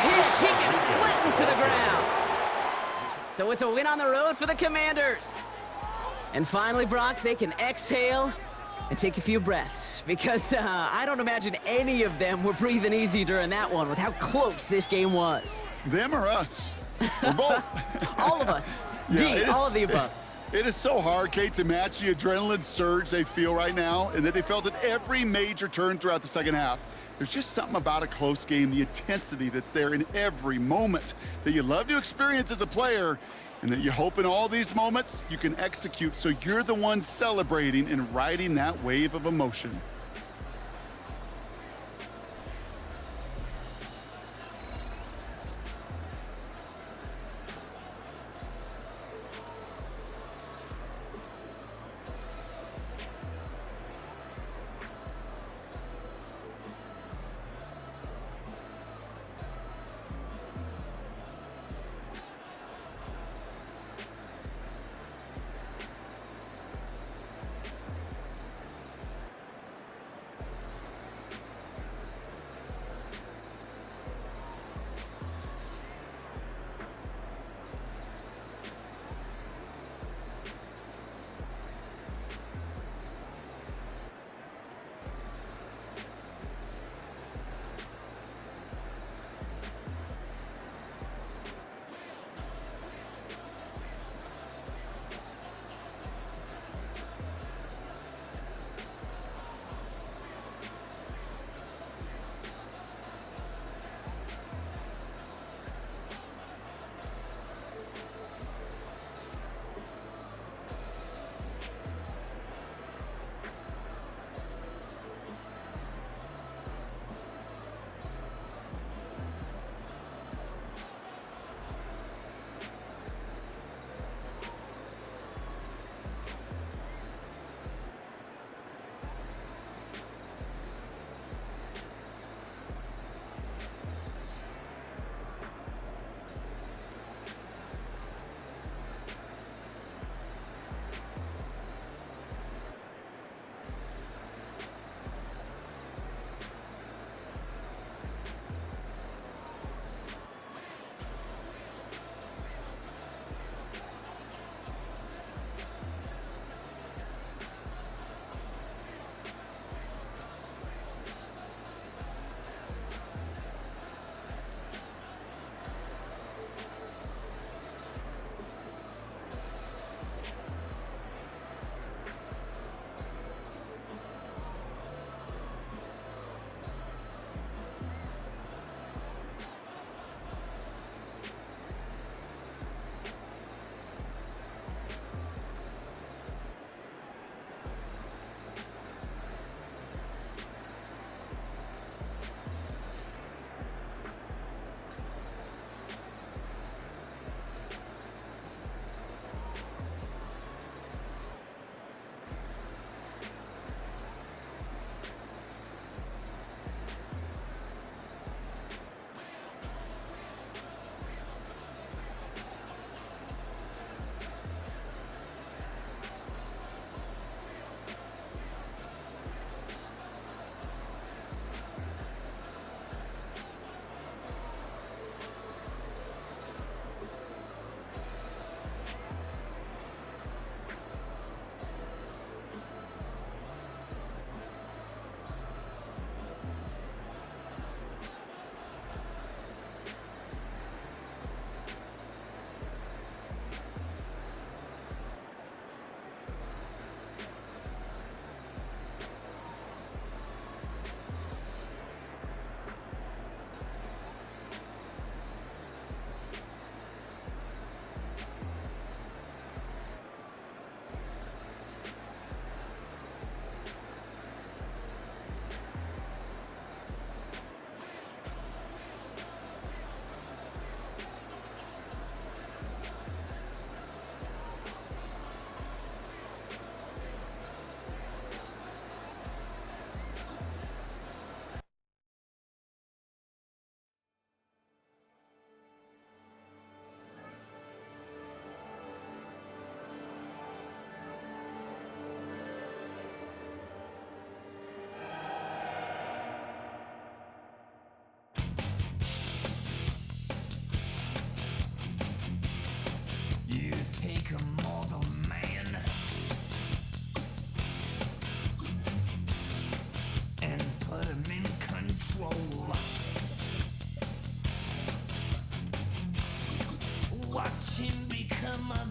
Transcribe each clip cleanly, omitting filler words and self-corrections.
hit. He gets flattened to the ground. So it's a win on the road for the Commanders. And finally, Brock, they can exhale and take a few breaths, because I don't imagine any of them were breathing easy during that one with how close this game was. Them or us? We're both. All of us. Yeah, All of the above. It is so hard, Kate, to match the adrenaline surge they feel right now and that they felt at every major turn throughout the second half. There's just something about a close game, the intensity that's there in every moment that you love to experience as a player, and that you hope in all these moments you can execute so you're the one celebrating and riding that wave of emotion.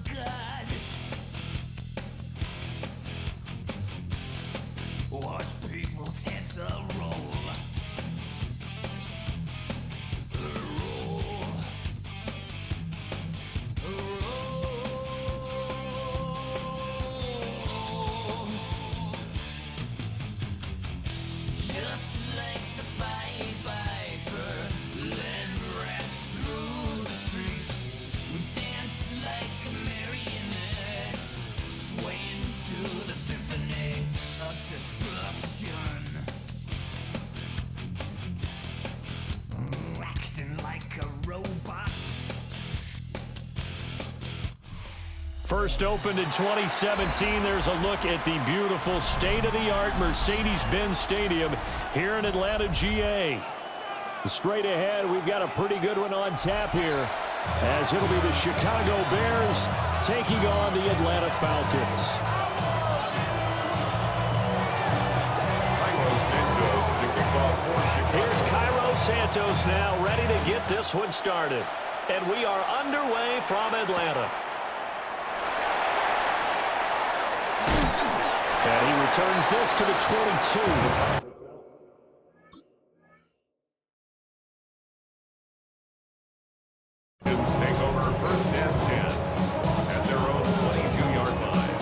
God. Watch people's heads roll. First opened in 2017, there's a look at the beautiful state-of-the-art Mercedes-Benz Stadium here in Atlanta, GA. Straight ahead, we've got a pretty good one on tap here, as it'll be the Chicago Bears taking on the Atlanta Falcons. Here's Cairo Santos now, ready to get this one started. And we are underway from Atlanta. And he returns this to the 22. Take over first and 10 at their own 22-yard line.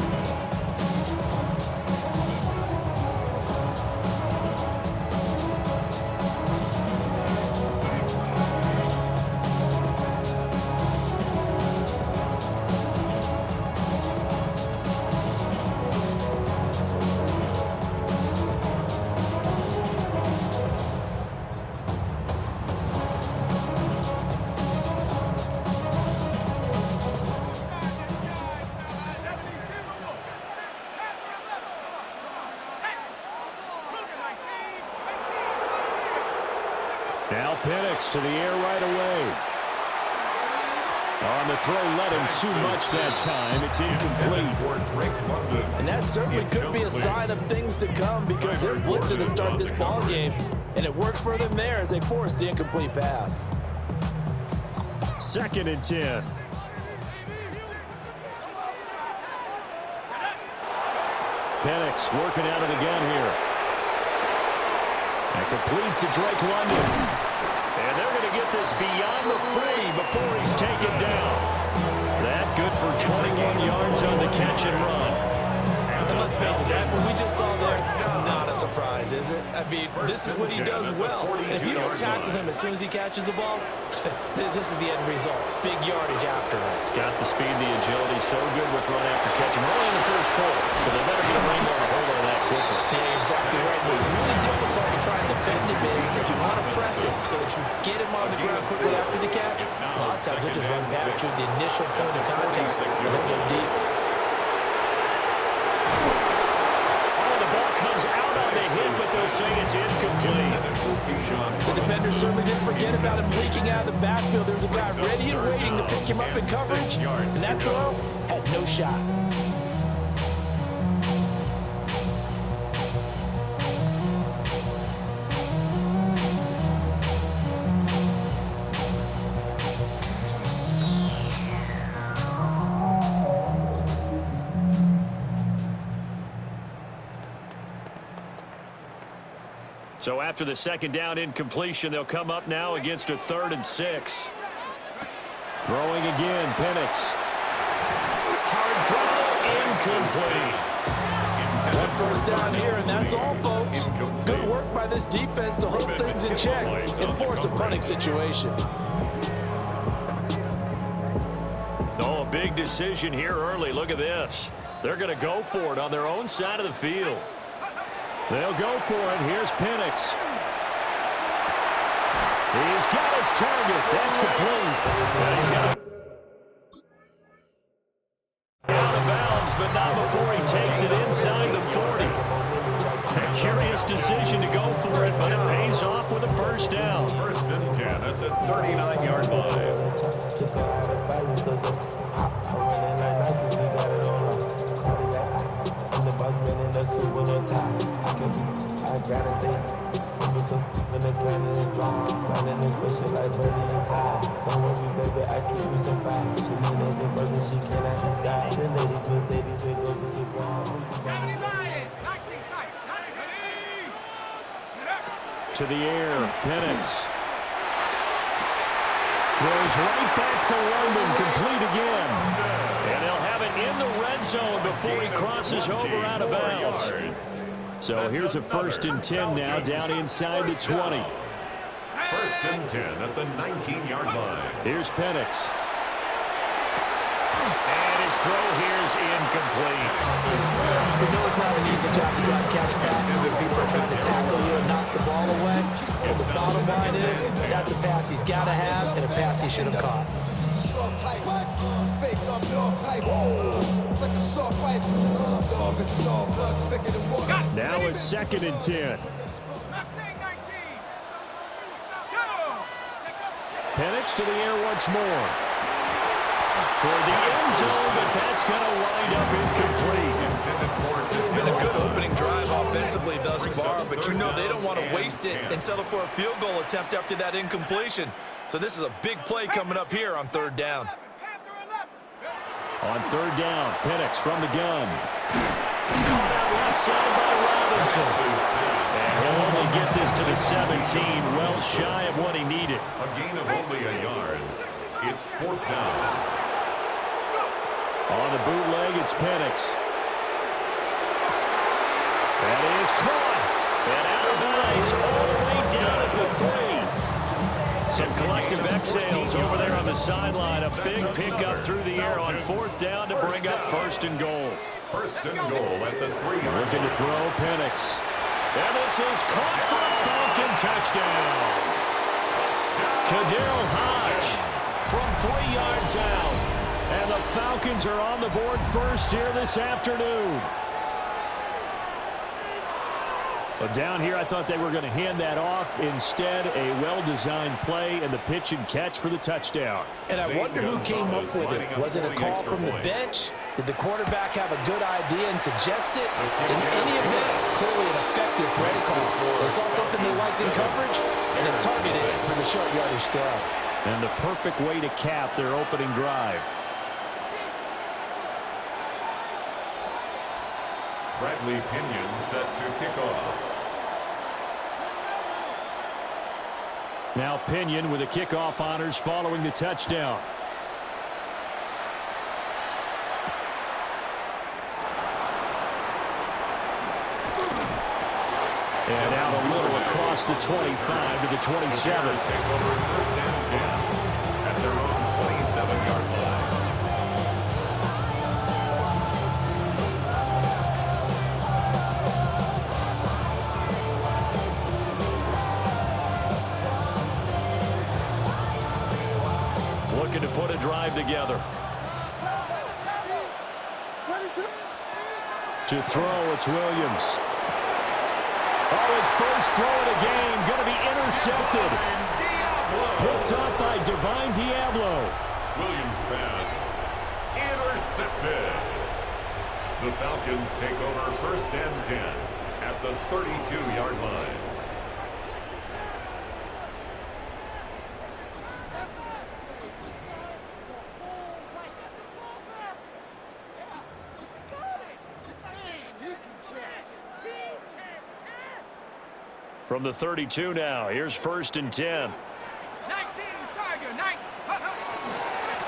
Now Penix to the air right away. On the throw, led him too much that time. It's incomplete. And that certainly could be a sign of things to come, because they're blitzing to start this ball game, and it works for them there as they force the incomplete pass. 2nd and 10. Penix working at it again here. And complete to Drake London. And they're going to get this beyond the 40 before he's taken down. That good for 21 yards on the catch and run. And let's face it, that what we just saw there, not a surprise, is it? I mean, this is what he does well. And if you don't tackle him as soon as he catches the ball, this is the end result. Big yardage afterwards. Got the speed, the agility, so good with run after catch. And only in the first quarter, so they better get a ring on a hold on that quickly. Yeah, exactly right. What's really difficult to try and defend him is if you want to press him so that you get him on the ground quickly after the catch, a lot of times he'll just run past you at the initial point of contact and then go deep. Out on the hit, but they'll say it's incomplete. The defender certainly didn't forget about him leaking out of the backfield. There's a guy ready and waiting to pick him up in coverage, and that throw had no shot. So after the second down incompletion, they'll come up now against a 3rd and 6. Throwing again, Penix. Hard throw, incomplete. One first down here, and that's all, folks. Good work by this defense to hold things in check and force a punting situation. Oh, a big decision here early. Look at this. They're going to go for it on their own side of the field. They'll go for it. Here's Penix. He's got his target. That's complete. And he's got out of bounds, but not before he takes it inside the 40. A curious decision to go for it, but it pays off with a first down. 1st and 10 at the 39-yard line. I gotta stay. To the air, Penix. Throws right back to London, complete again. And they'll have it in the red zone before he crosses over out of bounds. So here's a 1st and 10 now, down inside the 20. 1st and 10 at the 19-yard line. Here's Penix. And his throw here's incomplete. You know it's not an easy job to try and catch passes when people are trying to tackle you and knock the ball away. But the bottom line is, that's a pass he's got to have and a pass he should have caught. Now a 2nd and 10. Penix to the air once more. Toward the end zone, but that's going to wind up incomplete. It's been a good opening drive offensively thus far, but you know they don't want to waste it and settle for a field goal attempt after that incompletion. So this is a big play coming up here on 3rd down. On 3rd down, Penix from the gun. Caught out left side by Robinson. And he'll only get this to the 17, well shy of what he needed. A gain of only a yard. It's 4th down. On the bootleg, it's Penix. That is caught. And out of bounds all the way down at the 3. Some collective exhales over there on the sideline. A big pickup through the air on 4th down to bring up 1st and goal. 1st and goal at the 3-yard. Looking to throw, Penix. And this is caught for a Falcon touchdown. Kadarius Hodge from 3 yards out. And the Falcons are on the board first here this afternoon. But down here, I thought they were going to hand that off. Instead, a well-designed play and the pitch and catch for the touchdown. And I wonder who came up with it. Was it a call from the bench? Did the quarterback have a good idea and suggest it? In any event, clearly an effective play call. They saw something they liked in coverage, and they targeted it for the short yardage throw. And the perfect way to cap their opening drive. Bradley Pinion set to kick off. Now Pinion with the kickoff honors following the touchdown. And out a little across the 25 to the 27. Take over 1st and 10 at their own 27-yard line. Looking to put a drive together. To throw, it's Williams. Oh, his first throw of the game, going to be intercepted. Picked up by Divine Diablo. Williams pass intercepted. The Falcons take over 1st and 10 at the 32-yard line. From the 32 now, here's 1st and 10.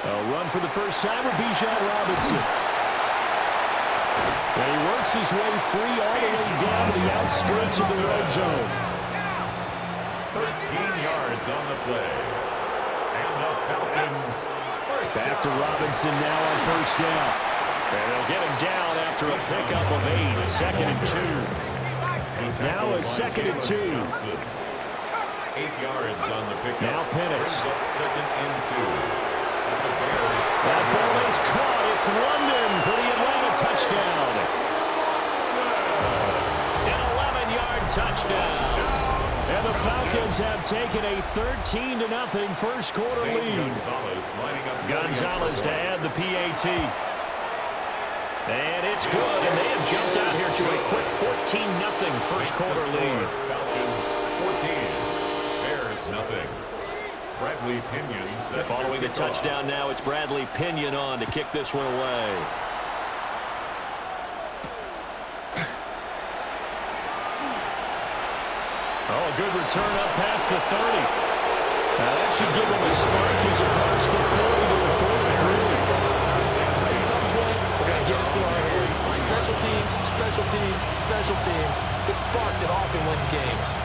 A run for the first time with Bijan Robinson. And he works his way free all the way down to the outskirts of the red zone. 13 yards on the play. And the Falcons back to Robinson now on 1st down. And they'll get him down after a pickup of 8. 2nd and 2. Now a 2nd and 2. 8 yards on the pickup. Now Penix. 2nd and 2. That ball is caught. It's London for the Atlanta touchdown. An 11-yard touchdown. And the Falcons have taken a 13-0 first quarter lead. Gonzalez to add the PAT. And it's good, and they have jumped out here to a quick 14-0 first quarter lead. Falcons 14, Bears Bears nothing. Bradley Pinion set Following the touchdown now, it's Bradley Pinion on to kick this one away. Oh, a good return up past the 30. Now that should give him a spark. He's across the 40 to the 43. At some point, we're going to get it through our heads. Special teams, special teams, special teams. The spark that often wins games.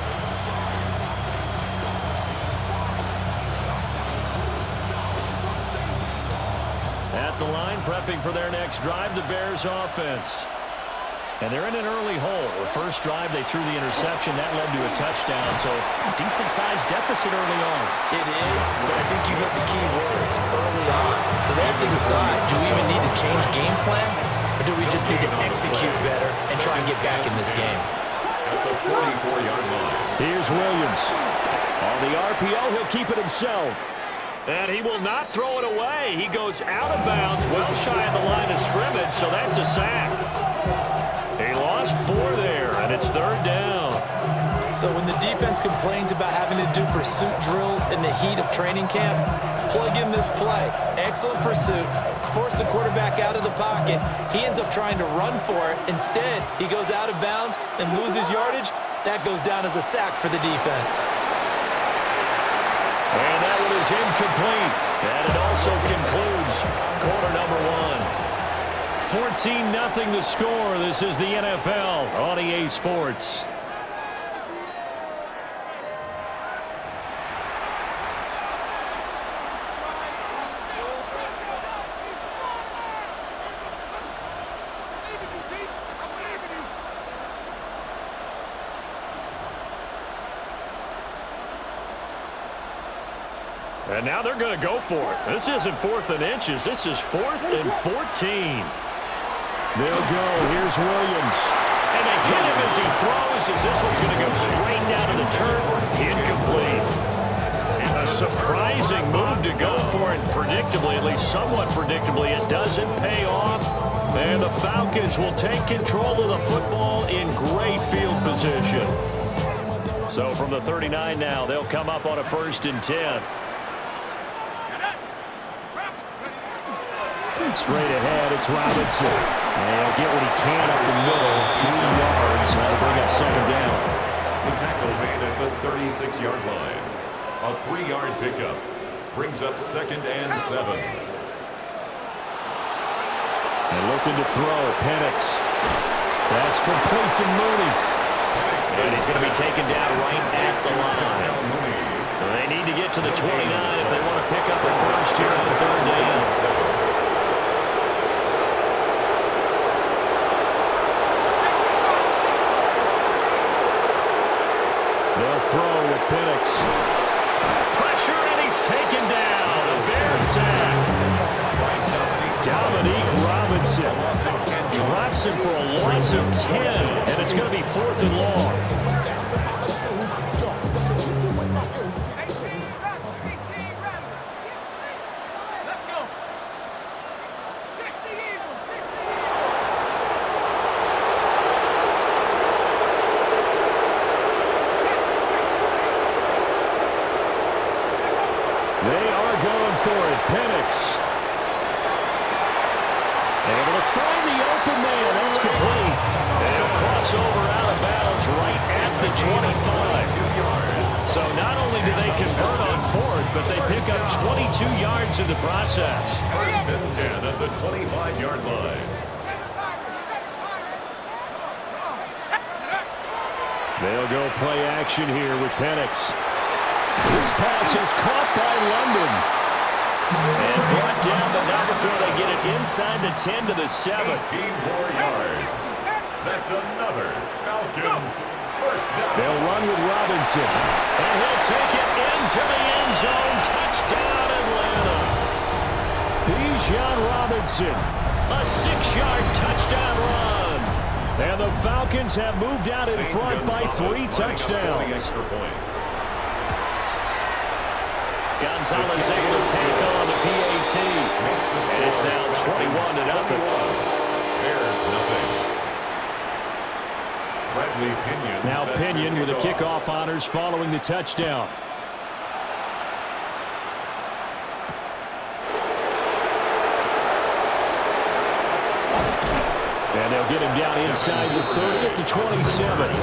At the line, prepping for their next drive, the Bears offense. And they're in an early hole. The first drive, they threw the interception. That led to a touchdown, so decent-sized deficit early on. It is, but I think you hit the key words early on. So they have to decide, do we even need to change game plan, or do we just need to execute better and try and get back in this game? At the 44-yard line. Here's Williams. On the RPO, he'll keep it himself. And he will not throw it away. He goes out of bounds, well shy of the line of scrimmage, so that's a sack. He lost 4 there, and it's 3rd down. So when the defense complains about having to do pursuit drills in the heat of training camp, plug in this play. Excellent pursuit. Force the quarterback out of the pocket. He ends up trying to run for it. Instead, he goes out of bounds and loses yardage. That goes down as a sack for the defense. And that one is incomplete. And it also concludes quarter number 1. 14-0 the score. This is the NFL on EA Sports. And now they're going to go for it. This isn't 4th and inches. This is 4th and 14. They'll go. Here's Williams. And they hit him as he throws, as this one's going to go straight down to the turf. Incomplete. And a surprising move to go for it predictably, at least somewhat predictably. It doesn't pay off. And the Falcons will take control of the football in great field position. So from the 39 now, they'll come up on a 1st and 10. Straight ahead, it's Robinson. And he'll get what he can up the middle, 3 yards. That'll bring up 2nd down. The tackle made at the 36-yard line. A 3-yard pickup brings up 2nd and 7. And looking to throw, Penix. That's complete to Mooney. And he's going to be taken down right at the line. So they need to get to the 29 if they want to pick up a first here on 3rd down. They'll throw with Penix. Pressure, and he's taken down. A Bear sack. Dominique Robinson drops him for a loss of 10, and it's going to be 4th and long. They are going for it. Penix. Able to find the open man. That's complete. And he'll cross over out of bounds right at the 25. So not only do they convert on 4th, but they pick up 22 yards in the process. 1st and 10 at the 25-yard line. They'll go play action here with Penix. This pass is caught by London. And brought down, but not before they get it inside the 10 to the 7. 18 more yards. That's another Falcons first down. They'll run with Robinson. And he'll take it into the end zone. Touchdown, Atlanta. Bijan Robinson. A 6-yard touchdown run. And the Falcons have moved out in front by 3 touchdowns. Gonzalez able to take on the PAT. And it's now 21-0. Bears nothing. Bradley Pinion now Pinion with the kickoff honors following the touchdown. And they'll get him down inside the 30 at the 27. The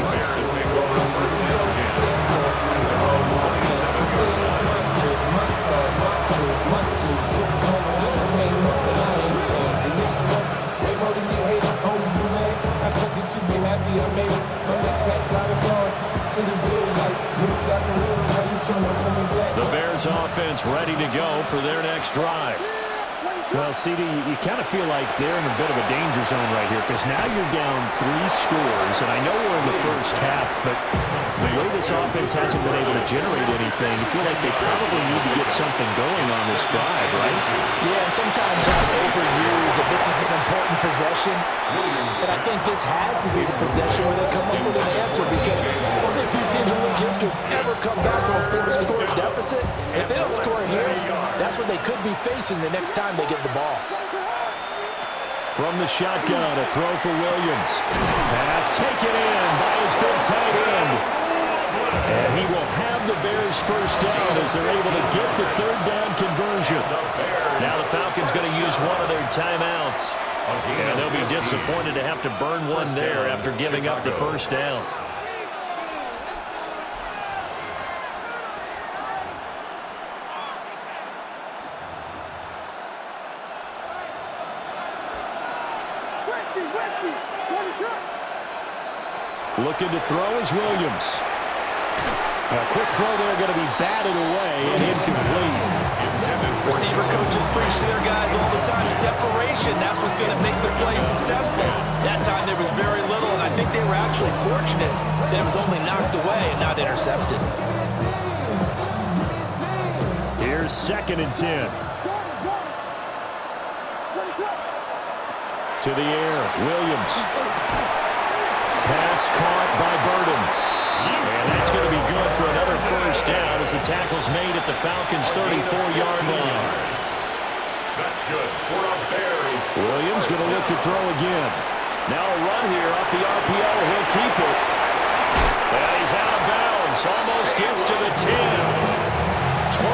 Bears take over first and 10. At their own 27-yard line. The Bears offense ready to go for their next drive. Well, CD, you kind of feel like they're in a bit of a danger zone right here because now you're down 3 scores, and I know we're in the first half, but the way this offense hasn't been able to generate anything, you feel like they probably need to get something going on this drive, right? Yeah, and sometimes I've overused that this is an important possession, but I think this has to be the possession where they come up with an answer because only a few teams in league history have ever come back from a 4-score deficit. If they don't score here, that's what they could be facing the next time they get the ball. From the shotgun, a throw for Williams. Pass taken in by his big tight end. And he will have the Bears first down as they're able to get the third down conversion. Now the Falcons going to use one of their timeouts. And they'll be disappointed to have to burn one there after giving up the first down. Looking to throw is Williams. A quick throw there going to be batted away and incomplete. Receiver coaches preach to their guys all the time. Separation, that's what's going to make the play successful. That time there was very little, and I think they were actually fortunate that it was only knocked away and not intercepted. Here's 2nd and 10. To the air, Williams. Pass caught by Burden. And that's going to be good for another first down as the tackle's made at the Falcons' 34-yard line. That's good for a Bears. Williams going to look to throw again. Now a run here off the RPO. He'll keep it. And he's out of bounds. Almost gets to the 10. 23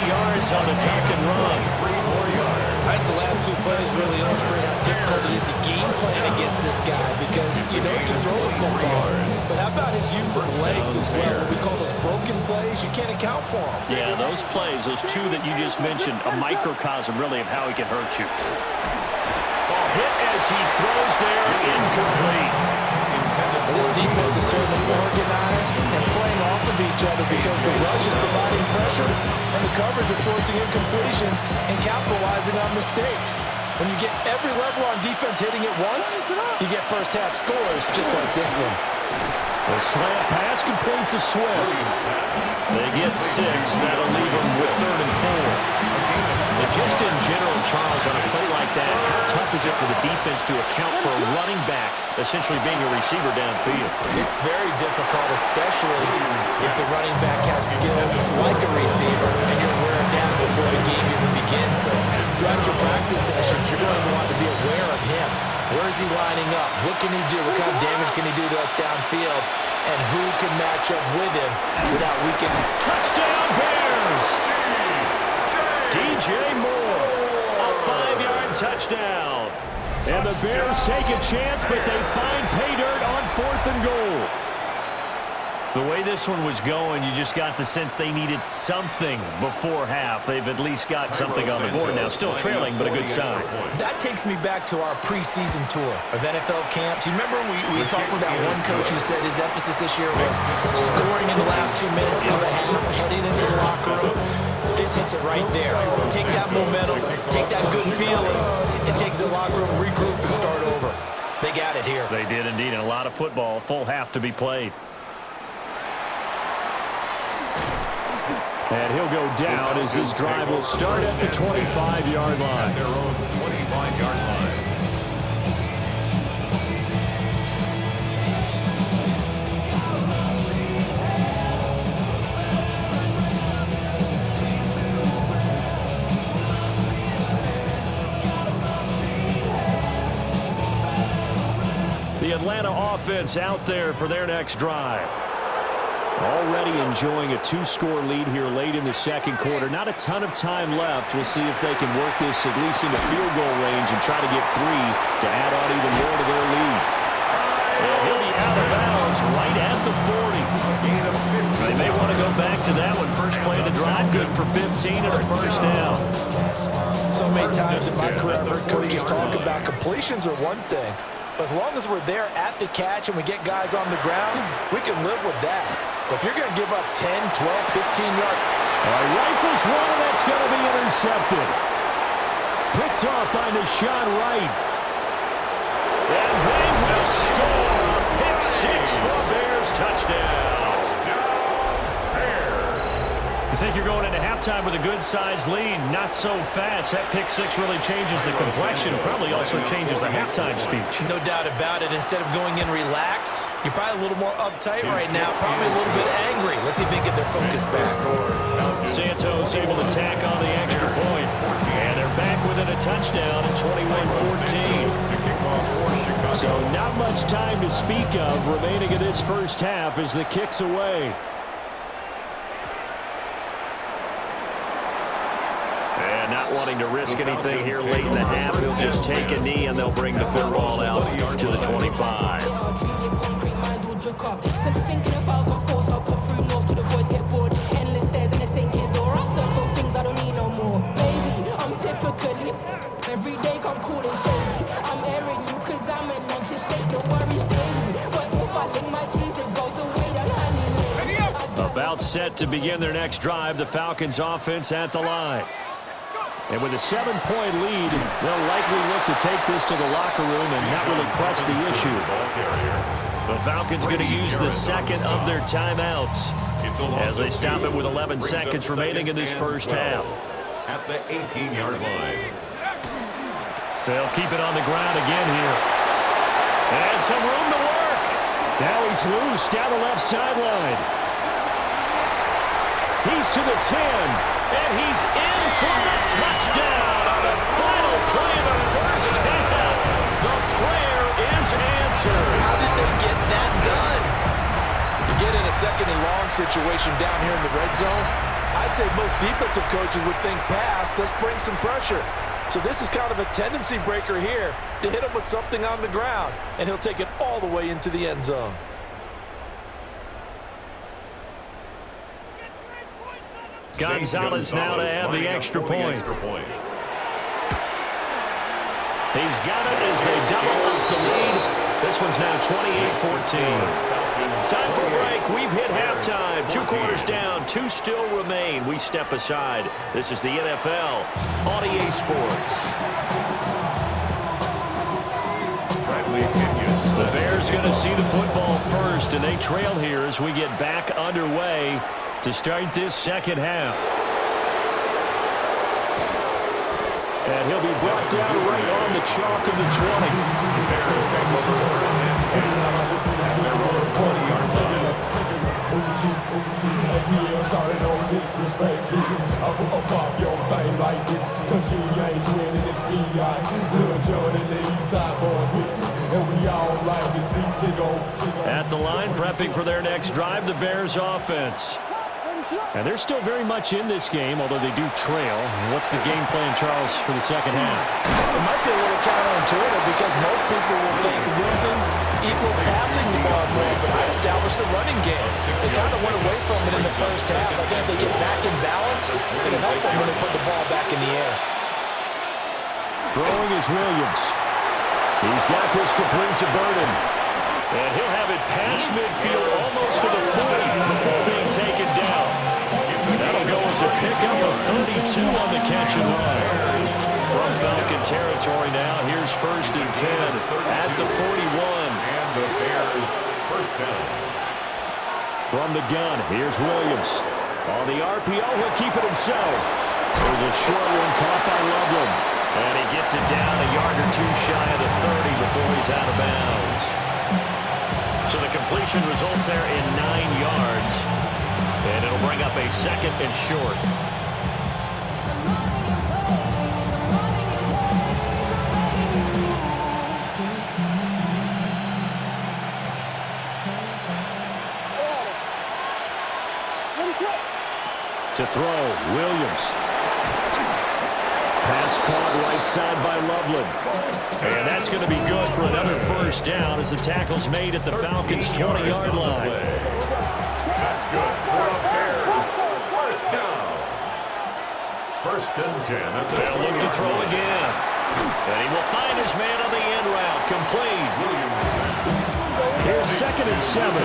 yards on the tuck and run. 3 more yards. I think the last 2 plays really illustrate how difficult it is to game plan against this guy because you know he can throw the football. But how about his use of legs as well? What we call those broken plays, you can't account for them. Yeah, those plays, those 2 that you just mentioned, a microcosm really of how he can hurt you. Ball hit as he throws there, incomplete. This defense is certainly organized and playing off of each other because the rush is providing pressure and the coverage is forcing incompletions and capitalizing on mistakes. When you get every level on defense hitting it once, you get first-half scores just like this one. The slant pass complete to Swift. They get 6. That'll leave them with 3rd and 4. But just in general, Charles, on a play like that, how tough is it for the defense to account for a running back essentially being a receiver downfield? It's very difficult, especially if the running back has skills like a receiver and you're wearing down before the game even begins. So throughout your practice sessions, you're going to want to be aware of him. Where is he lining up? What can he do? What kind of damage can he do to us downfield? And who can match up with him without weakening? Touchdown Bears! DJ Moore, a 5-yard touchdown. And the Bears take a chance, but they find pay dirt on 4th and goal. The way this one was going, you just got the sense they needed something before half. They've at least got something on the board now. Still trailing, but a good sign. That takes me back to our preseason tour of NFL camps. You remember we talked with that one coach who said his emphasis this year was scoring in the last 2 minutes of a half, heading into the locker room. This hits it right there. Take that momentum, take that good feeling, and take it to the locker room, regroup, and start over. They got it here. They did indeed, and a lot of football, full half to be played. And he'll go down as this drive will start at the 25-yard line. At their own 25-yard line. The Atlanta offense out there for their next drive. Already enjoying a 2-score lead here late in the second quarter. Not a ton of time left. We'll see if they can work this at least into field goal range and try to get 3 to add on even more to their lead. And he'll be out of bounds right at the 40. They may want to go back to that one. First play of the drive, good for 15 and a first down. So many times in my career, I've heard coaches talk about completions are one thing. But as long as we're there at the catch and we get guys on the ground, we can live with that. But if you're going to give up 10, 12, 15 yards. Rifles one, and that's going to be intercepted. Picked off by Deshaun Wright. And they will score a pick 6 for Bears touchdown. You think you're going into halftime with a good-sized lead. Not so fast. That pick 6 really changes the complexion. Probably also changes the halftime speech. No doubt about it. Instead of going in relaxed, you're probably a little more uptight right now. Probably a little bit angry. Let's see if they can get their focus back. Santos able to tack on the extra point. And they're back within a touchdown at 21-14. So not much time to speak of remaining in this first half as the kick's away. And not wanting to risk anything here late in the half, he'll just take a knee and they'll bring the football out to the 25. Every day come cool and shady. I'm airing you cause I'm an anxious state. No worries daily. But if I link my keys, it goes away. Then honey. About set to begin their next drive, the Falcons offense at the line. And with a 7-point lead, they'll likely look to take this to the locker room and not really press the issue. The Falcons going to use the second of their timeouts as they stop it with 11 seconds remaining in this first half. At the 18-yard line. They'll keep it on the ground again here. And some room to work. Now he's loose down the left sideline. He's to the 10, and he's in for the touchdown on the final play of the first half. The prayer is answered. How did they get that done? You get in a second and long situation down here in the red zone, I'd say most defensive coaches would think pass, let's bring some pressure. So this is kind of a tendency breaker here to hit him with something on the ground, and he'll take it all the way into the end zone. Gonzalez now to add the extra point. He's got it as they double up the lead. This one's now 28-14. Time for a break. We've hit halftime. 2 quarters down. 2 still remain. We step aside. This is the NFL on EA Sports. The Bears going to see the football first, and they trail here as we get back underway to start this second half. And he'll be brought down right on the chalk of the 20. At the line, prepping for their next drive, the Bears offense. And they're still very much in this game, although they do trail. What's the game plan, Charles, for the second half? It might be a little counterintuitive because most people will think losing equals passing the ball more, but I established the running game. They kind of went away from it in the first half. I think if they get back in balance, it'll help them when they put the ball back in the air. Throwing is Williams. He's got this complete to Burden. And he'll have it past midfield almost to the 40 before being taken down. That'll go as a pickup of 32 on the catch and run. From Falcon territory now, here's 1st and 10 at the 41. And the Bears first down. From the gun, here's Williams. On the RPO, he'll keep it himself. There's a short one caught by Loveland. And he gets it down a yard or 2 shy of the 30 before he's out of bounds. So the completion results there in 9 yards. And it'll bring up a 2nd and short. To throw, Williams. Pass caught right side by Loveland. And that's going to be good for another first down as the tackle's made at the Falcons' 20-yard line. That's good for a Bears first down. First and 10 at the They'll look to throw again. And he will find his man on the end route. Complete. Here's 2nd and 7.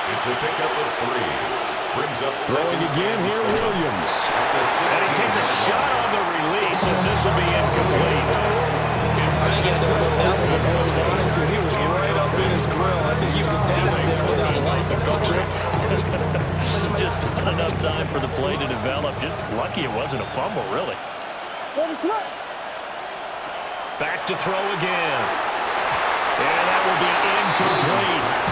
It's a pickup of 3. Brings up Throwing again here, Williams. And he takes a shot on the release as this will be incomplete. I think he had to hold that one before he wanted to. He was right up in his grill. I think he was a dentist there without a license, don't you? Just not enough time for the play to develop. Just lucky it wasn't a fumble, really. Back to throw again. And that will be incomplete.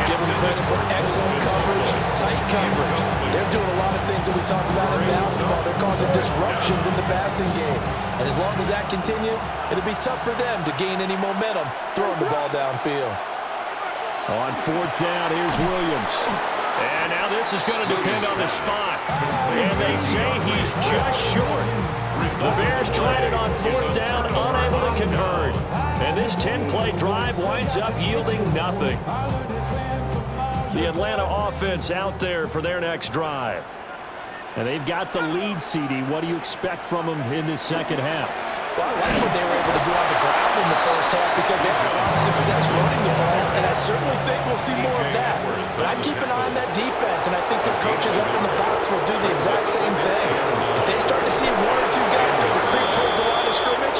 Give them credit for excellent coverage, tight coverage. They're doing a lot of things that we talk about in basketball. They're causing disruptions in the passing game. And as long as that continues, it'll be tough for them to gain any momentum throwing the ball downfield. On 4th down, here's Williams. And now this is going to depend on the spot. And they say he's just short. The Bears tried it on 4th down, unable to convert. And this 10-play drive winds up yielding nothing. The Atlanta offense out there for their next drive. And they've got the lead, CD. What do you expect from them in this second half? Well, I like what they were able to do on the ground in the first half because they had a lot of success running the ball, and I certainly think we'll see more of that. But I'd keep an eye on that defense, and I think their coaches up in the box will do the exact same thing. If they start to see 1 or 2 guys start to creep towards the line of scrimmage,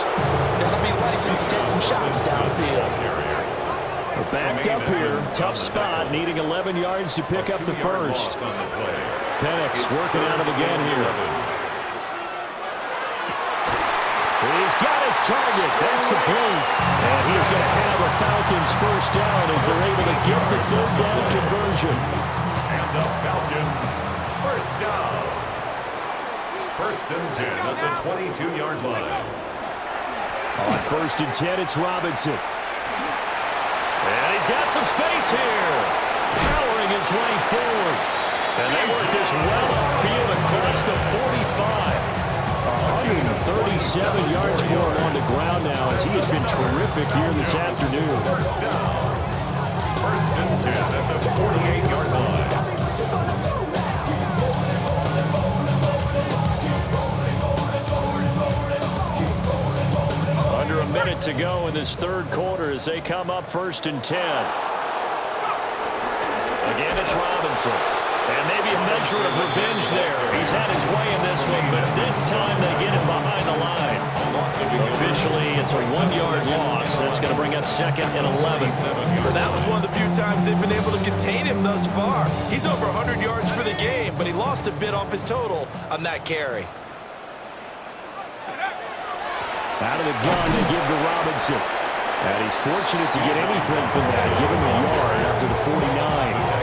they'll be licensed to take some shots downfield. We're backed up here. Tough spot, needing 11 yards to pick up the first. Penix working out of again here. He's got his target. That's complete. And he's going to have a Falcons first down as they're able to get the 3rd down conversion. And the Falcons first down. First and 10 at the 22-yard line. On 1st and 10, it's Robinson. And he's got some space here. Powering his way forward. And they work this well upfield across the 45. 137 yards for him on the ground now as he has been terrific here this afternoon. First down. First and 10 at the 48-yard line. Under a minute to go in this 3rd quarter as they come up 1st and 10. Again, it's Robinson. And maybe a measure of revenge there. He's had his way in this one, but this time they get him behind the line. Officially, it's a 1-yard loss. That's going to bring up 2nd and 11. Well, that was one of the few times they've been able to contain him thus far. He's over 100 yards for the game, but he lost a bit off his total on that carry. Out of the gun, they give to Robinson. And he's fortunate to get anything from that. Give him a yard after the 49.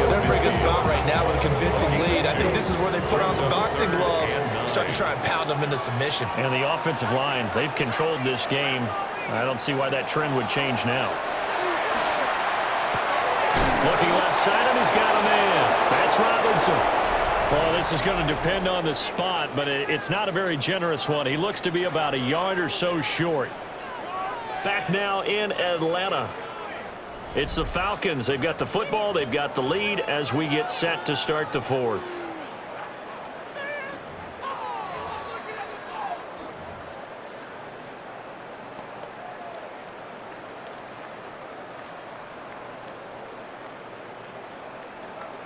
They're in a good spot right now with a convincing lead. I think this is where they put on the boxing gloves, start to try and pound them into submission. And the offensive line, they've controlled this game. I don't see why that trend would change now. Looking left side, and he's got a man. That's Robinson. Well, this is going to depend on the spot, but it's not a very generous one. He looks to be about a yard or so short. Back now in Atlanta. It's the Falcons. They've got the football. They've got the lead as we get set to start the 4th.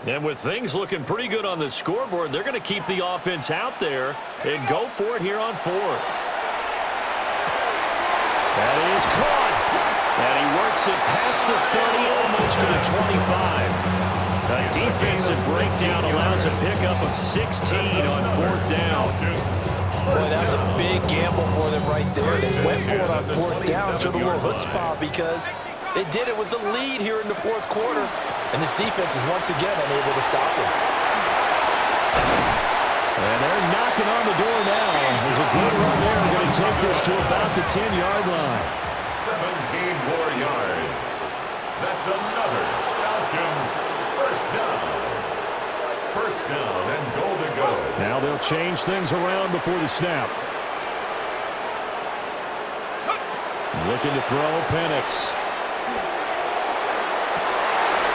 And with things looking pretty good on the scoreboard, they're going to keep the offense out there and go for it here on 4th. That is caught. And he works it past the 30, almost to the 25. A defensive breakdown allows a pickup of 16 on 4th down. Boy, that was a big gamble for them right there. They went for it on 4th down, showed a little chutzpah because they did it with the lead here in the 4th quarter. And this defense is once again unable to stop them. And they're knocking on the door now. There's a good run there. They're going to take this to about the 10-yard line. 17 more yards. That's another Falcons first down. First down and goal to go. Now they'll change things around before the snap. Looking to throw, Penix.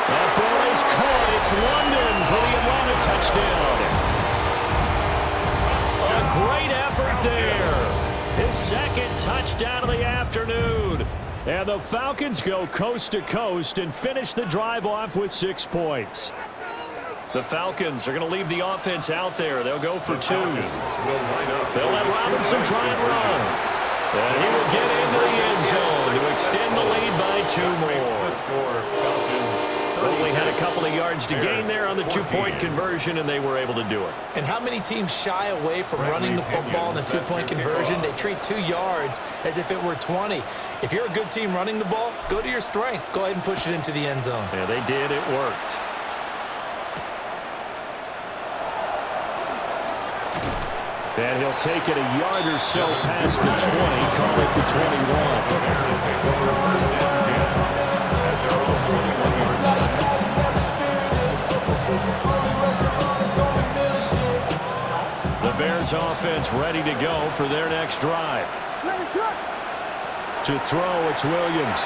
That ball is caught. It's London for the Atlanta touchdown. A great effort there. His second touchdown of the afternoon. And the Falcons go coast to coast and finish the drive off with 6 points. The Falcons are going to leave the offense out there. They'll go for 2. They'll let Robinson try and run. And he will get into the end zone to extend the lead by 2 more. Only had a couple of yards to gain there on the 2-point conversion, and they were able to do it. And how many teams shy away from running the football in the 2-point conversion? They treat 2 yards as if it were 20. If you're a good team running the ball, go to your strength. Go ahead and push it into the end zone. Yeah, they did. It worked. And he'll take it a yard or so past the 20, call it the 21. The Bears offense ready to go for their next drive. To throw, it's Williams.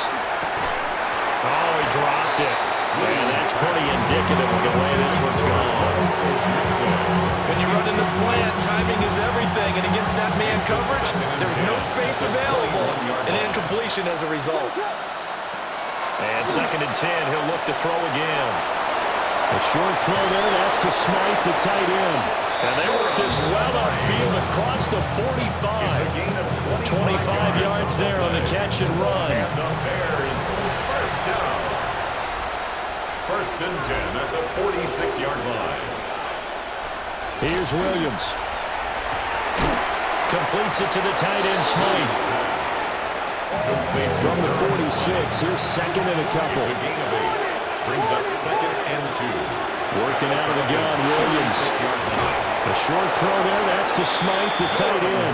Oh, he dropped it. And that's pretty indicative of the way this one's gone. When you run in the slant, timing is everything. And against that man coverage, there's no space available. An incompletion as a result. And 2nd and 10, he'll look to throw again. A short throw there, that's to Smythe, the tight end. And they work this well upfield across the 45. 25 yards there on the catch and run. And the Bears, first down. 1st and 10 at the 46-yard line. Here's Williams. Completes it to the tight end, Smythe. From the 46, here's 2nd and a couple. Brings up 2nd and 2. Working out of the gun, Williams. A short throw there, that's to Smythe, the tight end.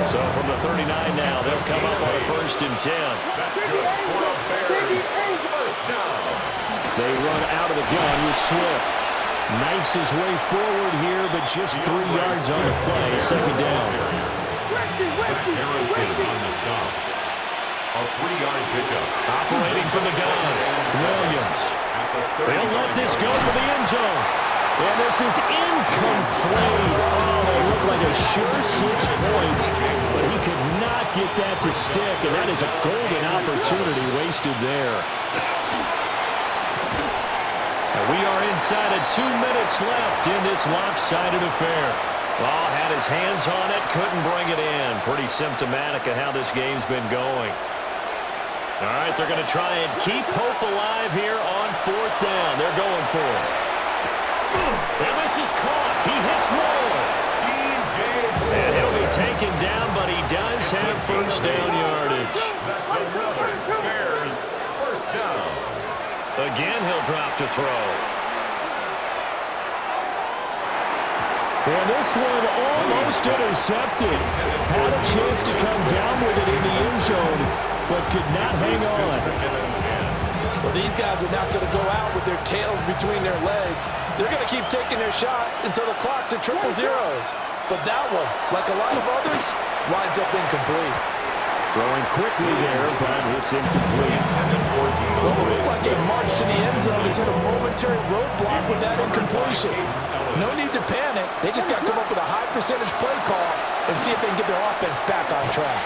So from the 39 now, they'll come up on a 1st and 10. That's good for the Bears. First down. They run out of the gun with Swift. Knifes his way forward here, but just 3 yards on the play. 2nd down. Harrison on the stop. A 3-yard pickup. Operating from the gun. Williams. They'll let this go for the end zone. And this is incomplete. Oh, it looked like a sure 6 points, but he could not get that to stick, and that is a golden opportunity wasted there. We are inside of 2 minutes left in this lopsided affair. Well, had his hands on it, couldn't bring it in. Pretty symptomatic of how this game's been going. All right, they're going to try and keep hope alive here on 4th down. They're going for it. And this is caught. He hits Moore. And he'll be taken down, but he does have 1st down yardage. That's another Bears first down. Again, he'll drop to throw. And this one almost intercepted. Had a chance to come down with it in the end zone, but could not hang on. Well, these guys are not going to go out with their tails between their legs. They're going to keep taking their shots until the clock's at 000. But that one, like a lot of others, winds up incomplete. Throwing quickly there, but it's incomplete. Well, it looked like a march to the end zone has hit a momentary roadblock with that incompletion. No need to panic. They just got to come up with a high percentage play call and see if they can get their offense back on track.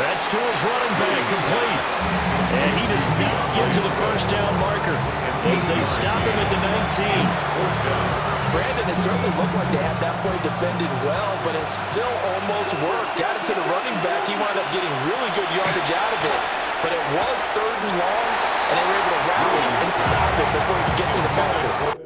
That's to his running back, complete. And he does not get to the 1st down marker as they stop him at the 19. Brandon, it certainly looked like they had that play defended well, but it still almost worked. Got it to the running back. He wound up getting really good yardage out of it. But it was 3rd and long, and they were able to rally and stop it before he could get to the marker.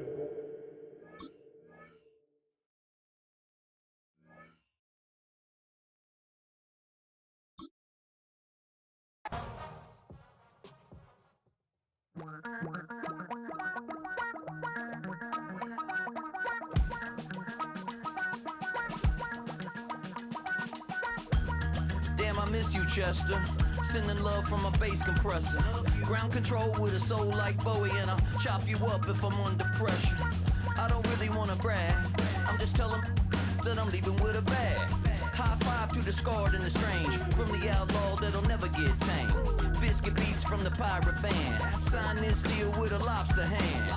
Damn, I miss you, Chester. Sending love from a bass compressor. Ground control with a soul like Bowie, and I'll chop you up if I'm under pressure. I don't really wanna brag. I'm just telling that I'm leaving with a bag. High five to the scarred and the strange, from the outlaw that'll never get tamed. Biscuit beats from the pirate band, sign this deal with a lobster hand.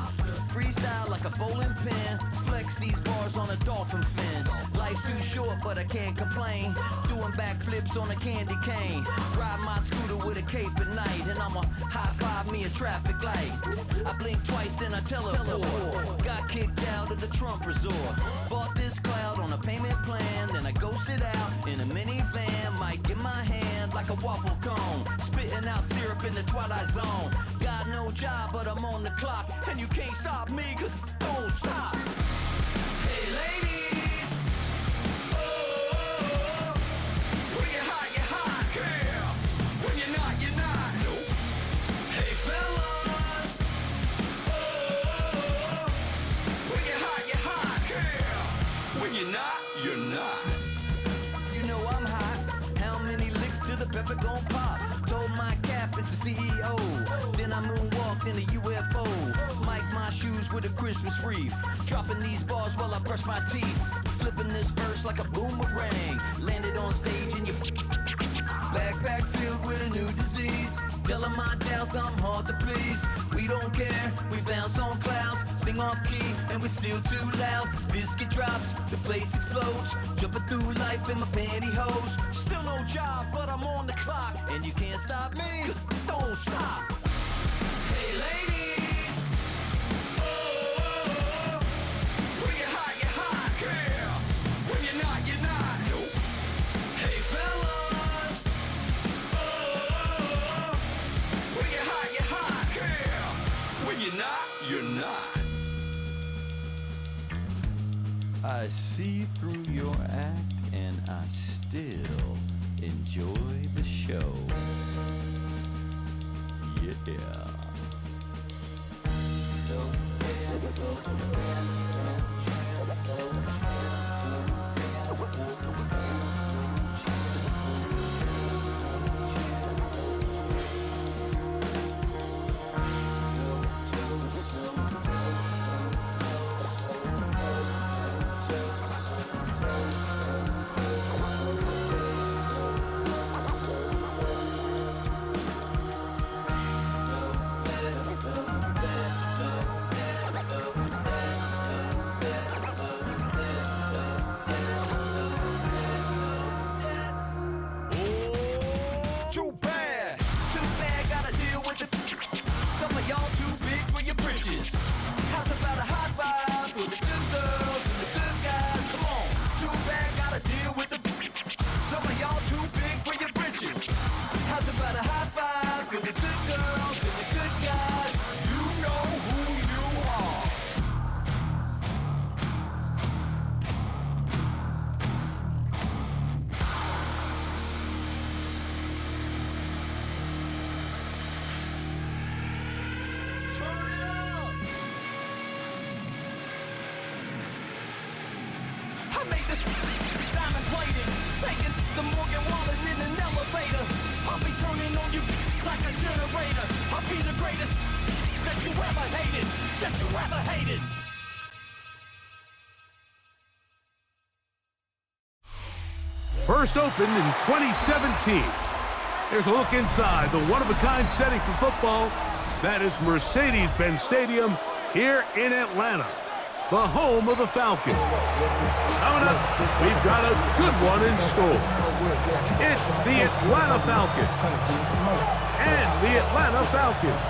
Freestyle like a bowling pin, flex these bars on a dolphin fin. Life's too short but I can't complain, doing backflips on a candy cane. Ride my scooter with a cape at night, and I'ma high five me a traffic light. I blink twice then I teleport, got kicked out of the Trump resort. Bought this cloud on a payment plan, then I ghosted out in a minivan. Mic in my hand like a waffle cone, spitting out syrup in the twilight zone. Got no job but I'm on the clock, and you can't stop me cause don't stop. Hey ladies, oh, when you're hot, girl. When you're not, nope. Hey fellas, oh, when you're hot, girl. When you're not. You know I'm hot. How many licks till the pepper gon' pop? Told my cap it's the CEO. Then I moonwalked in a UFO. Mic my shoes with a Christmas wreath. Dropping these bars while I brush my teeth. Flipping this verse like a boomerang. Landed on stage in your backpack filled with a new disease. Telling my doubts I'm hard to please. We don't care, we bounce on clouds. Sing off key and we're still too loud. Biscuit drops, the place explodes. Jumping through life in my pantyhose. Still no job, but I'm on the clock. And you can't stop me, cause don't stop. Hey ladies, oh, when you're hot, girl. When you're not, nope. Hey fellas, oh, when you're hot, girl. When you're not. I see through your act and I still enjoy the show. Yeah. Too bad, gotta deal with it. Some of y'all too big for your britches. How's about a high five for the good girls and the good guys? Come on, too bad, gotta deal with it. Some of y'all too big for your britches. How's about a high five for the good girls and the good guys? You know who you are. I made this diamond plated, taking the Morgan Wallen in an elevator. I'll be turning on you like a generator. I'll be the greatest that you ever hated. First opened in 2017. There's a look inside the one-of-a-kind setting for football. That is Mercedes-Benz Stadium here in Atlanta, the home of the Falcons. Coming up, we've got a good one in store. It's the Atlanta Falcons and the Atlanta Falcons.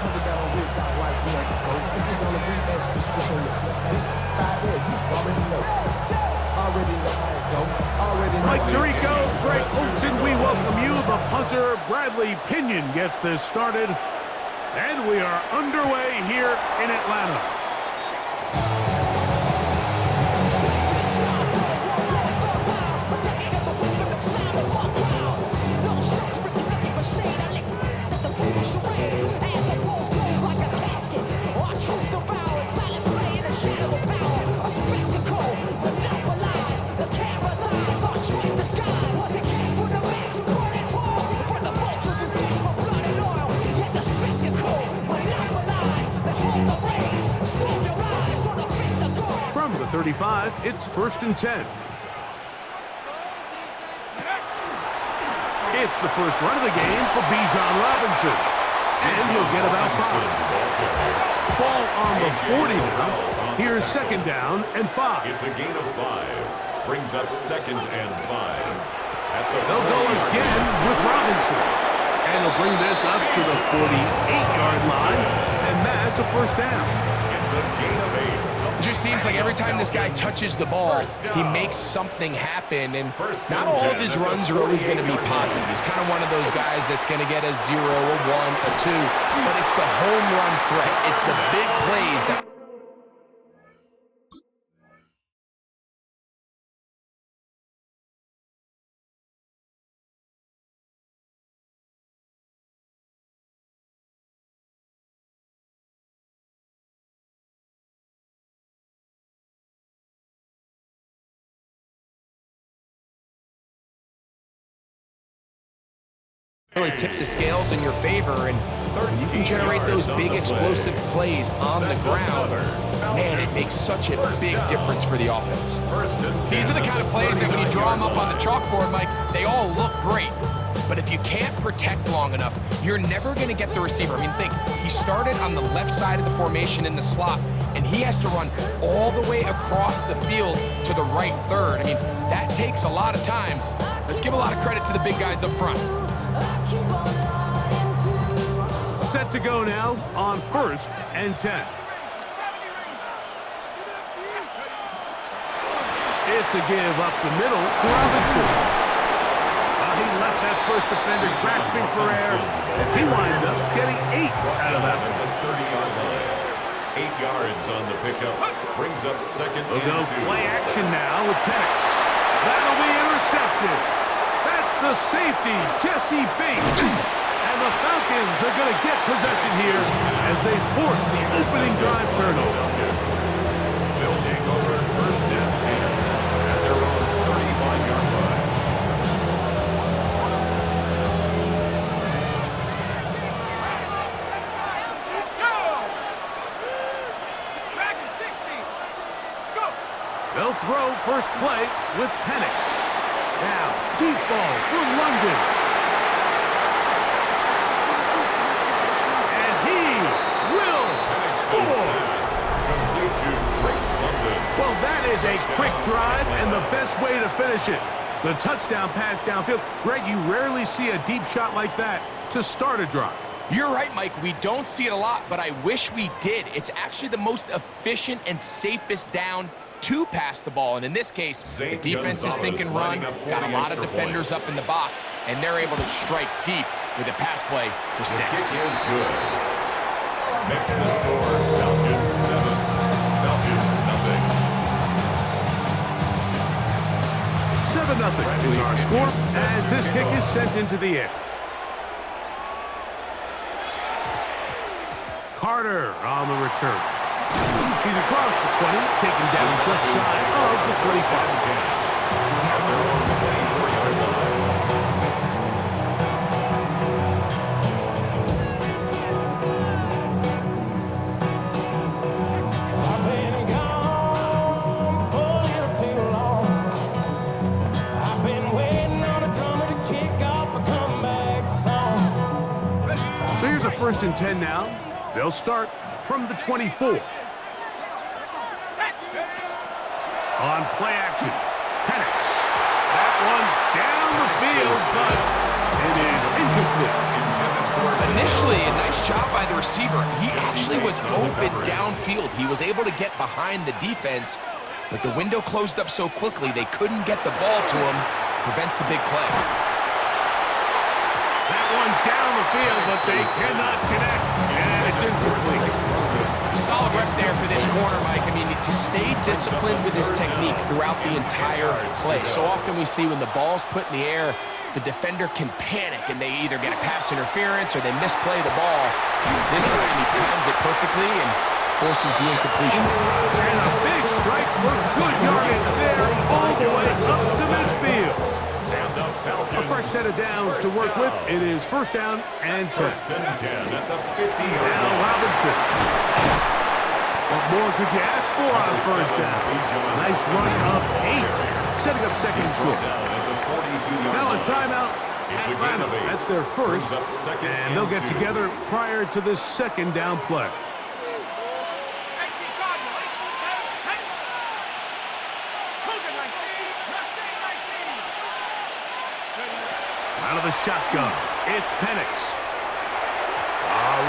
Mike Tirico, Greg Olsen, we welcome you. The punter, Bradley Pinion, gets this started. And we are underway here in Atlanta. Monopolize, the hold the reins, 35, it's 1st and 10. It's the first run of the game for Bijan Robinson. And he'll get about 5. Ball on the 40 now. Here's 2nd down and 5. It's a gain of 5. Brings up 2nd and 5. They'll go again with Robinson. And he'll bring this up to the 48-yard line. And that's a 1st down. It's a gain of 8. It just seems like every time this guy touches the ball, he makes something happen, and not all of his runs are always going to be positive. He's kind of one of those guys that's going to get a 0, a 1, a 2, but it's the home run threat. It's the big plays that... really tip the scales in your favor, and you can generate those big explosive plays on the ground. Man, it makes such a big difference for the offense. These are the kind of plays that when you draw them up on the chalkboard, Mike, they all look great. But if you can't protect long enough, you're never going to get the receiver. I mean, think, he started on the left side of the formation in the slot, and he has to run all the way across the field to the right third. I mean, that takes a lot of time. Let's give a lot of credit to the big guys up front. Set to go now on 1st and 10. It's a give up the middle to Robinson. He left that first defender grasping for air as he winds up getting 8 out of that one. 30-yard line. 8 yards on the pickup. Brings up 2nd and 2. We'll go play action now with Penix. That'll be intercepted. That's the safety, Jesse Bates. And the Falcons are going to get possession here as they force the opening drive turnover. They'll take over 1st and 10 at their own 35-yard line. They'll throw first play with Penix. Now, deep ball for London. And he will score. Well, that is a quick drive and the best way to finish it. The touchdown pass downfield. Greg, you rarely see a deep shot like that to start a drive. You're right, Mike. We don't see it a lot, but I wish we did. It's actually the most efficient and safest down to pass the ball, and in this case, the defense is thinking run, got a lot of defenders up in the box, and they're able to strike deep with a pass play for 6. The kick is good. Next the score, Falcons 7, Falcons nothing. 7-0 is our score as this kick is sent into the air. Carter on the return. He's across the 20, taken down just shy of the 25. So here's a 1st and 10 now. They'll start from the 24. On play action, Penix. That one down the field, but it is incomplete. Initially, a nice job by the receiver. He actually was open downfield. He was able to get behind the defense, but the window closed up so quickly they couldn't get the ball to him. Prevents the big play. That one down the field, but they cannot connect, and it's incomplete. Solid rep there for this corner, Mike. I mean, to stay disciplined with his technique throughout the entire play. So often we see when the ball's put in the air, the defender can panic, and they either get a pass interference or they misplay the ball. This time he times it perfectly and forces the incompletion. And a big strike for good yardage there, all the way up to midfield. A fresh set of downs to work with. It is 1st down and 10. First and 10 at the 50-yard Now line. Robinson. What more could you ask for on first down? Nice run of 8, setting up second and short. Now a timeout. Atlanta. That's their first, and they'll get together prior to this second down play. Out of the shotgun, it's Penix.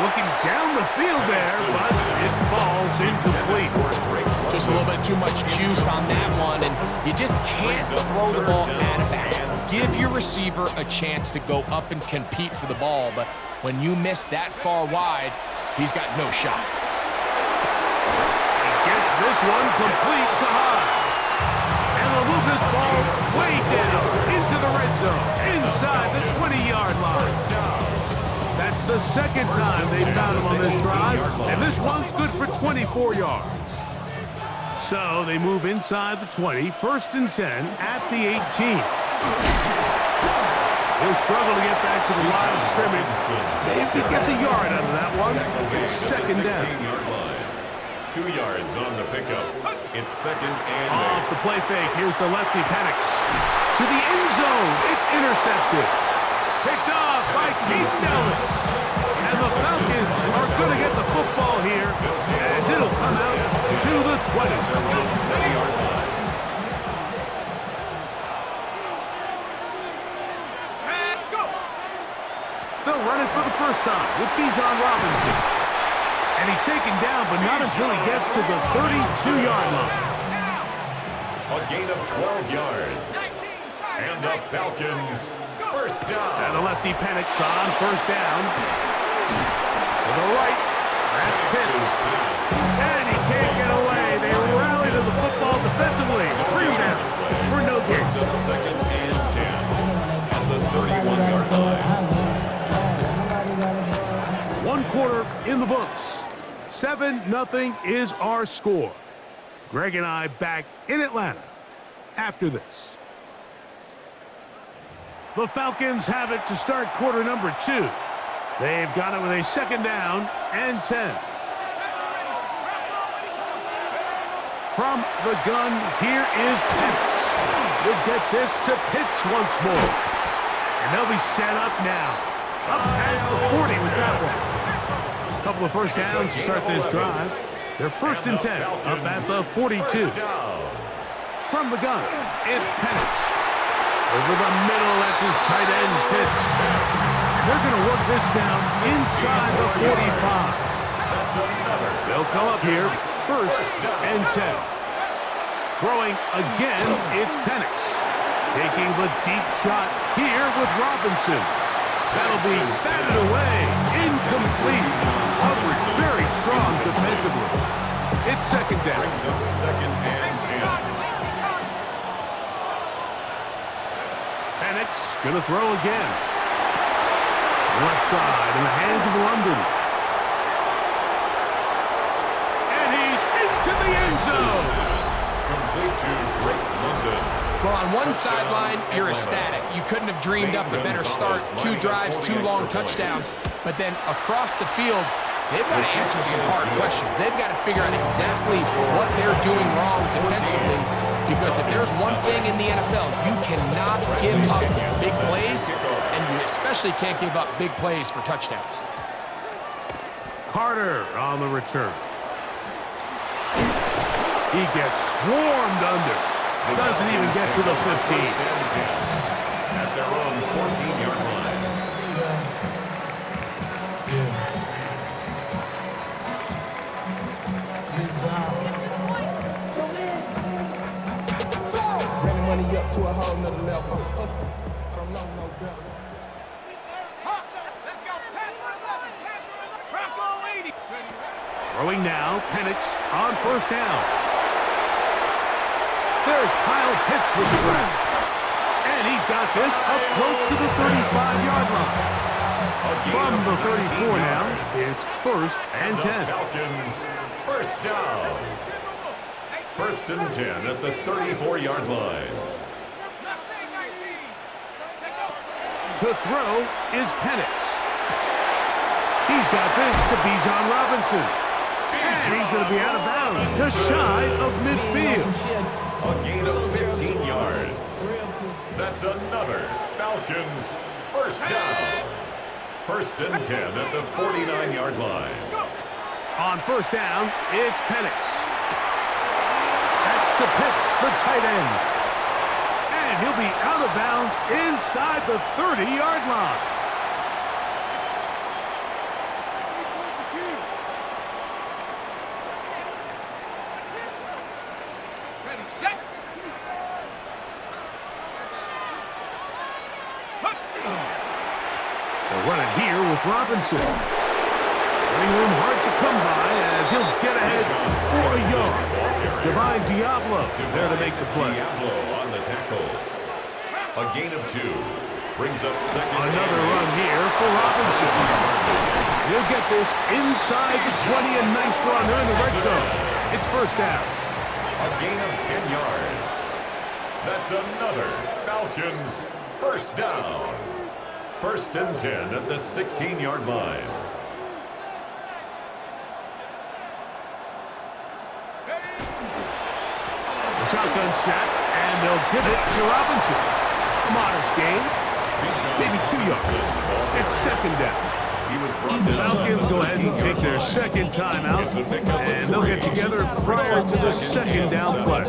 Looking down the field there, but it falls incomplete. Just a little bit too much juice on that one, and you just can't throw the ball out of bounds. Give your receiver a chance to go up and compete for the ball, but when you miss that far wide, he's got no shot. He gets this one complete to Hodge. And they'll move this ball way down into the red zone, inside the 20-yard line. That's the second time they found him on this drive, and this one's good for 24 yards. So they move inside the 20, 1st and 10 at the 18. He'll struggle to get back to the line of scrimmage. Maybe gets a yard out of that one. It's second down. 2 yards on the pickup. It's second and off the play fake. Here's the lefty Penix. To the end zone. It's intercepted. Picked off by Keith Nellis. And the Falcons are going to get the football here as it'll come out to the 20. They'll run it for the first time with Bijan Robinson. And he's taken down, but not until he gets to the 32-yard line. A gain of 12 yards. And the Falcons first down. And the lefty Penix on first down. To the right. That's Pitts. And he can't get away. They rally to the football defensively. Bring him down for no gain. Second and 10. At the 31-yard line. 1 quarter in the books. 7-0 is our score. Greg and I back in Atlanta after this. The Falcons have it to start quarter number 2. They've got it with a second down and 10. From the gun, here is Pitts. He'll get this to Pitts once more. And they'll be set up now. Up past the 40 with that one. A couple of first downs to start this drive. They're 1st and 10 up at the 42. From the gun, it's Penix. Over the middle, that's his tight end, Pitts. They're going to work this down inside the 45. They'll come up here, 1st and 10. Throwing again, it's Penix. Taking the deep shot here with Robinson. That'll be batted away, incomplete. Coverage very strong defensively. It's second down. Second and 10. Penix gonna throw again. Left side in the hands of London. And he's into the end zone. Complete to Drake London. Well, on one sideline, you're ecstatic. You couldn't have dreamed up a better start. 2 drives, 2 long touchdowns. But then across the field, they've got to answer some hard questions. They've got to figure out exactly what they're doing wrong defensively. Because if there's one thing in the NFL, you cannot give up big plays, and you especially can't give up big plays for touchdowns. Carter on the return. He gets swarmed under. Doesn't even get to the 15. At their own 14-yard line. Running money up to a whole nother level. I don't know no better. Let's go, Bronco 80. Throwing now, Penix on first down. There's Kyle Pitts with the grab. And he's got this up close to the 35-yard line. From the 34 now, it's 1st and 10. Falcons first down. 1st and 10 at the 34-yard line. To throw is Penix. He's got this to Bijan Robinson. And he's going to be out of bounds, just shy of midfield. A gain of 15 yards. That's another Falcons first down. First and 10 at the 49-yard line. On first down, it's Penix. That's to Pitts, the tight end. And he'll be out of bounds inside the 30-yard line. Running here with Robinson. Running room hard to come by as he'll get ahead for a yard. Divine Diablo there to make the play. Diablo on the tackle. A gain of 2. Brings up second. Another run here for Robinson. He'll get this inside the 20, a nice run there in the red zone. It's first down. A gain of 10 yards. That's another Falcons first down. First and 10 at the 16-yard line. The shotgun snap, and they'll give it to Robinson. A modest gain, maybe 2 yards. It's second down. The Falcons go ahead and take their second timeout, and they'll get together prior to the second down play.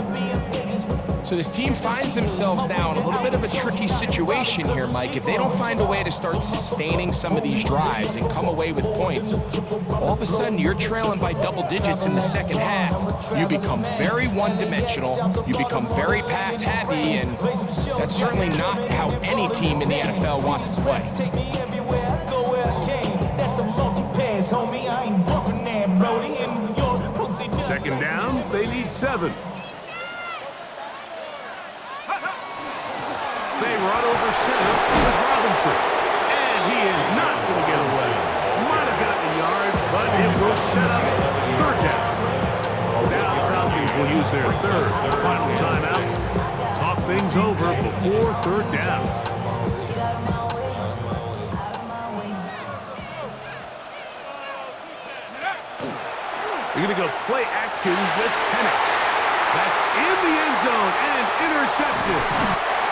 So this team finds themselves now in a little bit of a tricky situation here, Mike. If they don't find a way to start sustaining some of these drives and come away with points, all of a sudden you're trailing by double digits in the second half. You become very one-dimensional, you become very pass-heavy, and that's certainly not how any team in the NFL wants to play. Second down, they need 7. They run over center with Robinson. And he is not going to get away. Might have gotten a yard, but it will set up third down. Now the Falcons will use their final timeout. Talk things over before third down. We're going to go play action with Penix. That's in the end zone and intercepted.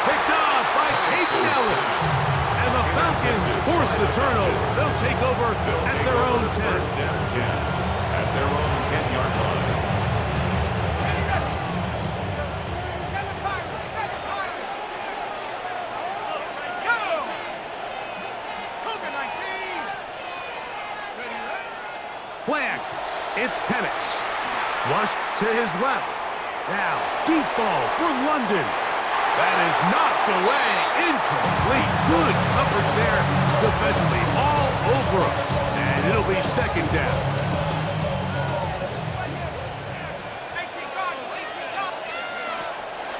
Picked off by Peyton Ellis. And the Falcons force the turnover. They'll take over at their own 10. First down 10 at their own 10-yard line. Play action. It's Penix. Flushed to his left. Now, deep ball for London. That is knocked away. Incomplete. Good coverage there. Defensively all over him. And it'll be second down.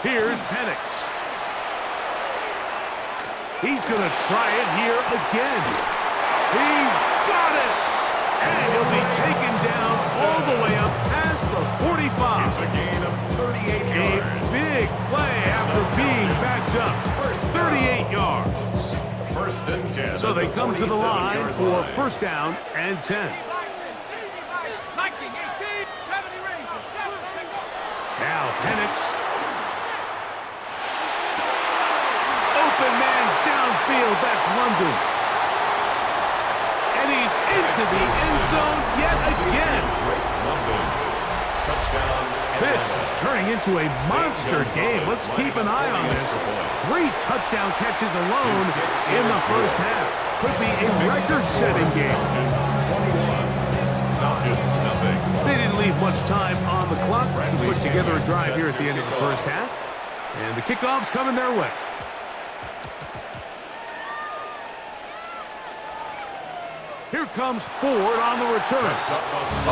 Here's Penix. He's going to try it here again. He's got it. And he'll be taken down all the way up past the 45. It's a gain of 38 yards. A big play after being backed up. 38 yards. First and 10. So they come to the line for first down and 10. Now Penix. Open man downfield. That's London. And he's into the end zone yet again. Touchdown. This is turning into a monster game. Let's keep an eye on this. 3 touchdown catches alone in the first half. Could be a record-setting game. They didn't leave much time on the clock to put together a drive here at the end of the first half. And the kickoff's coming their way. Here comes Ford on the return. Oh,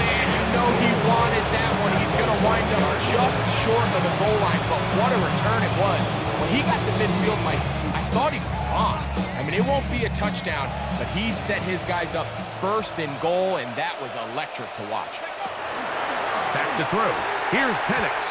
man, you know he wanted that one. He's going to wind up just short of the goal line, but what a return it was. When he got to midfield, Mike, I thought he was gone. I mean, it won't be a touchdown, but he set his guys up first and goal, and that was electric to watch. Back to throw. Here's Penix.